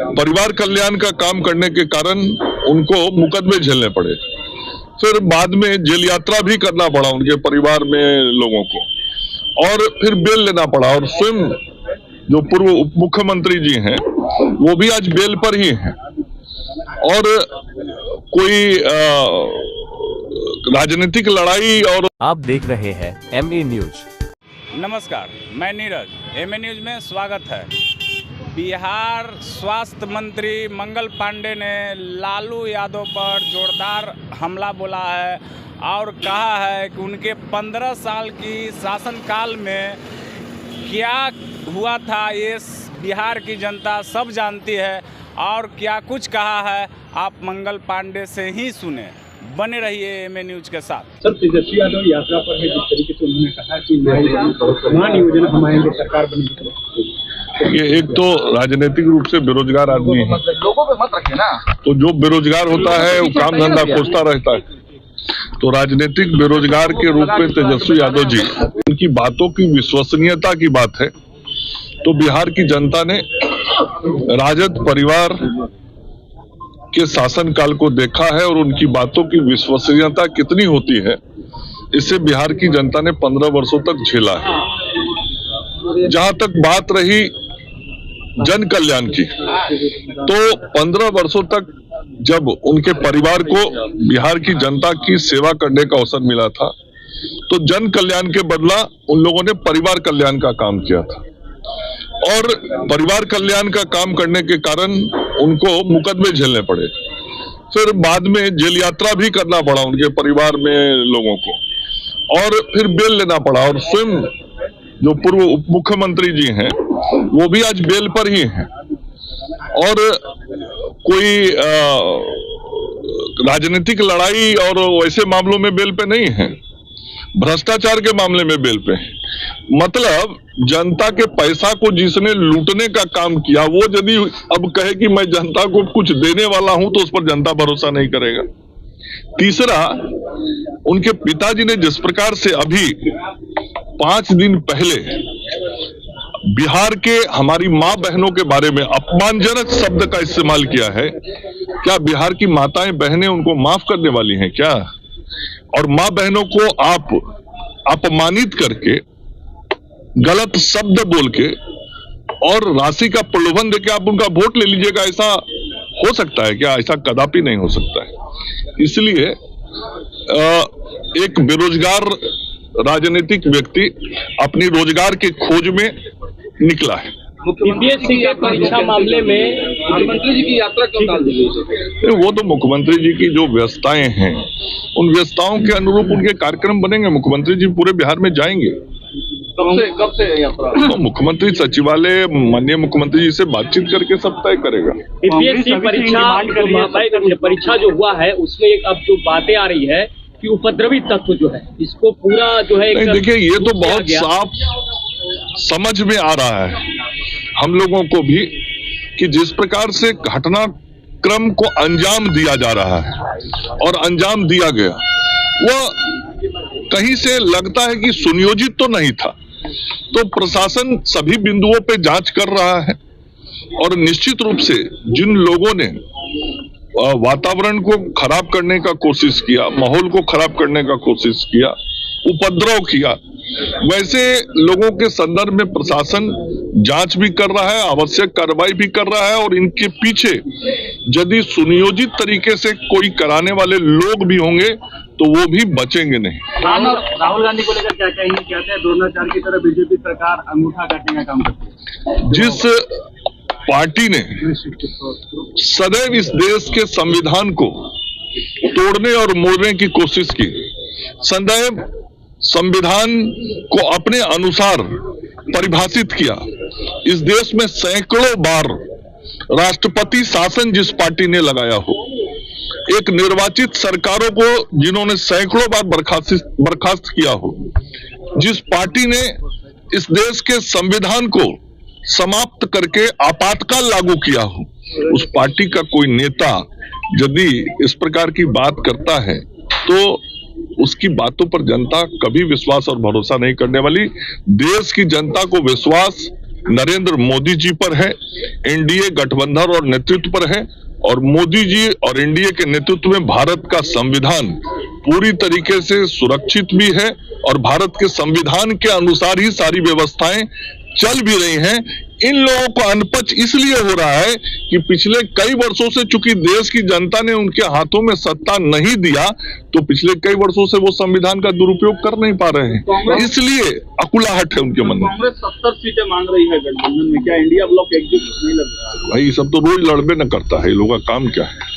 परिवार कल्याण का काम करने के कारण उनको मुकदमे झेलने पड़े, फिर बाद में जेल यात्रा भी करना पड़ा उनके परिवार में लोगों को, और फिर बेल लेना पड़ा। और स्वयं जो पूर्व उप मुख्यमंत्री जी हैं वो भी आज बेल पर ही हैं, और कोई राजनीतिक लड़ाई। और आप देख रहे हैं एमए न्यूज। नमस्कार, मैं नीरज। एमए न्यूज में स्वागत है। बिहार स्वास्थ्य मंत्री मंगल पांडे ने लालू यादव पर जोरदार हमला बोला है और कहा है कि उनके 15 साल की शासनकाल में क्या हुआ था ये बिहार की जनता सब जानती है, और क्या कुछ कहा है आप मंगल पांडे से ही सुने। बने रहिए एमए न्यूज के साथ। सर, तेजस्वी यादव यात्रा पर है, जिस तरीके से उन्होंने कहा कि महानियोजन हमारे सरकार बनेगी। ये एक तो राजनीतिक रूप से बेरोजगार आदमी है, लोगों पे मत रखिए ना। तो जो बेरोजगार होता है वो काम धंधा खोजता रहता है। तो राजनीतिक बेरोजगार के रूप में तेजस्वी यादव जी, उनकी बातों की विश्वसनीयता की बात है। तो बिहार की जनता ने राजद परिवार के शासनकाल को देखा है और उनकी बातों की विश्वसनीयता कितनी होती है, इसे बिहार की जनता ने 15 वर्षों तक झेला है। जहां तक बात रही जन कल्याण की, तो 15 वर्षों तक जब उनके परिवार को बिहार की जनता की सेवा करने का अवसर मिला था, तो जन कल्याण के बदला उन लोगों ने परिवार कल्याण का काम किया था, और परिवार कल्याण का काम करने के कारण उनको मुकदमे झेलने पड़े, फिर बाद में जेल यात्रा भी करना पड़ा उनके परिवार में लोगों को, और फिर बेल लेना पड़ा। और स्वयं जो पूर्व उप मुख्यमंत्री जी हैं वो भी आज बेल पर ही हैं, और कोई राजनीतिक लड़ाई और वैसे मामलों में बेल पे नहीं है, भ्रष्टाचार के मामले में बेल पे। मतलब जनता के पैसा को जिसने लूटने का काम किया, वो यदि अब कहे कि मैं जनता को कुछ देने वाला हूं, तो उस पर जनता भरोसा नहीं करेगा। तीसरा, उनके पिताजी ने जिस प्रकार से अभी 5 दिन पहले बिहार के हमारी मां बहनों के बारे में अपमानजनक शब्द का इस्तेमाल किया है, क्या बिहार की माताएं बहनें उनको माफ करने वाली हैं क्या? और मां बहनों को आप अपमानित करके, गलत शब्द बोल के और राशि का प्रलोभन देके आप उनका वोट ले लीजिएगा, ऐसा हो सकता है क्या? ऐसा कदापि नहीं हो सकता है। इसलिए एक बेरोजगार राजनीतिक व्यक्ति अपनी रोजगार के खोज में निकला है। यूपीएससी के परीक्षा मामले में मुख्यमंत्री जी की यात्रा क्यों टाल दी गई? वो तो मुख्यमंत्री जी की जो व्यवस्थाएं हैं, उन व्यवस्थाओं के अनुरूप उनके कार्यक्रम बनेंगे। मुख्यमंत्री जी पूरे बिहार में जाएंगे। कब से यात्रा? तो मुख्यमंत्री सचिवालय माननीय मुख्यमंत्री जी से बातचीत करके सब तय करेगा। यूपीएससी परीक्षा जो हुआ है उसमें एक अब जो बातें आ रही है कि उपद्रवी तत्व जो है, इसको पूरा जो है, नहीं देखिए, ये तो बहुत साफ समझ में आ रहा है हम लोगों को भी कि जिस प्रकार से घटनाक्रम को अंजाम दिया जा रहा है और अंजाम दिया गया, वह कहीं से लगता है कि सुनियोजित तो नहीं था। तो प्रशासन सभी बिंदुओं पे जांच कर रहा है, और निश्चित रूप से जिन लोगों ने वातावरण को खराब करने का कोशिश किया, माहौल को खराब करने का कोशिश किया, उपद्रव किया, वैसे लोगों के संदर्भ में प्रशासन जांच भी कर रहा है, आवश्यक कार्रवाई भी कर रहा है, और इनके पीछे यदि सुनियोजित तरीके से कोई कराने वाले लोग भी होंगे तो वो भी बचेंगे नहीं। राहुल गांधी को लेकर क्या कहेंगे? कहते हैं द्रोणाचार्य की तरह बीजेपी सरकार अंगूठा काटने का काम करती है। जिस पार्टी ने सदैव इस देश के संविधान को तोड़ने और मोड़ने की कोशिश की, सदैव संविधान को अपने अनुसार परिभाषित किया, इस देश में सैकड़ों बार राष्ट्रपति शासन जिस पार्टी ने लगाया हो, एक निर्वाचित सरकारों को जिन्होंने सैकड़ों बार बर्खास्त किया हो, जिस पार्टी ने इस देश के संविधान को समाप्त करके आपातकाल लागू किया हो, उस पार्टी का कोई नेता यदि इस प्रकार की बात करता है तो उसकी बातों पर जनता कभी विश्वास और भरोसा नहीं करने वाली। देश की जनता को विश्वास नरेंद्र मोदी जी पर है, एनडीए गठबंधन और नेतृत्व पर है। और मोदी जी और एनडीए के नेतृत्व में भारत का संविधान पूरी तरीके से सुरक्षित भी है और भारत के संविधान के अनुसार ही सारी व्यवस्थाएं चल भी रही हैं। इन लोगों को अनपच इसलिए हो रहा है कि पिछले कई वर्षों से चूंकि देश की जनता ने उनके हाथों में सत्ता नहीं दिया, तो पिछले कई वर्षों से वो संविधान का दुरुपयोग कर नहीं पा रहे हैं, इसलिए अकुलाहट है उनके मन में। कांग्रेस 70 सीटें मांग रही है गठबंधन में, क्या इंडिया ब्लॉक एकजुट नहीं लग रहा है? भाई सब तो रोज लड़बे न करता है, ये लोगों का काम क्या है।